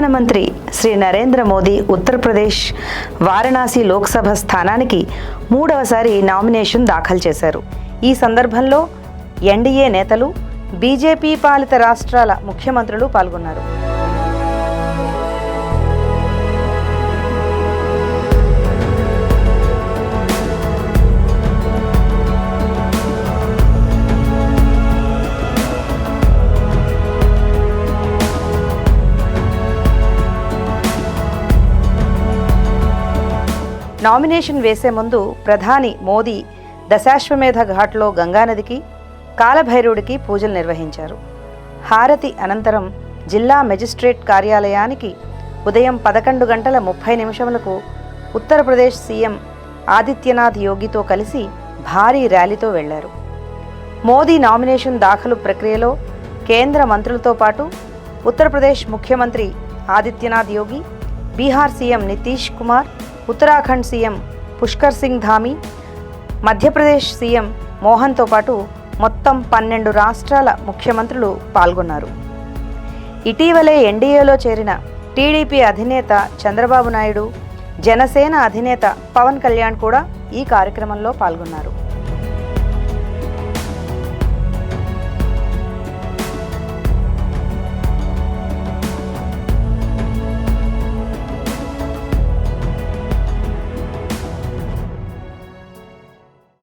ప్రధానమంత్రి శ్రీ నరేంద్ర మోదీ ఉత్తరప్రదేశ్ వారణాసి లోక్సభ స్థానానికి మూడవసారి నామినేషన్ దాఖలు చేశారు. ఈ సందర్భంలో ఎన్డీఏ నేతలు, బీజేపీ పాలిత రాష్ట్రాల ముఖ్యమంత్రులు పాల్గొన్నారు. నామినేషన్ వేసే ముందు ప్రధాని మోదీ దశాశ్వమేధ ఘాట్లో గంగానదికి, కాలభైరవుడికి పూజలు నిర్వహించారు. హారతి అనంతరం జిల్లా మెజిస్ట్రేట్ కార్యాలయానికి ఉదయం 11:30 ఉత్తరప్రదేశ్ సీఎం ఆదిత్యనాథ్ యోగితో కలిసి భారీ ర్యాలీతో వెళ్లారు. మోదీ నామినేషన్ దాఖలు ప్రక్రియలో కేంద్ర మంత్రులతో పాటు ఉత్తరప్రదేశ్ ముఖ్యమంత్రి Adityanath Yogi, Bihar CM Nitish Kumar, Uttarakhand CM Pushkar Singh Dhami, Madhya Pradesh CM మోహన్తో పాటు మొత్తం 12 రాష్ట్రాల ముఖ్యమంత్రులు పాల్గొన్నారు. ఇటీవలే ఎన్డీఏలో చేరిన టీడీపీ అధినేత చంద్రబాబు నాయుడు, జనసేన అధినేత పవన్ కళ్యాణ్ కూడా ఈ కార్యక్రమంలో పాల్గొన్నారు.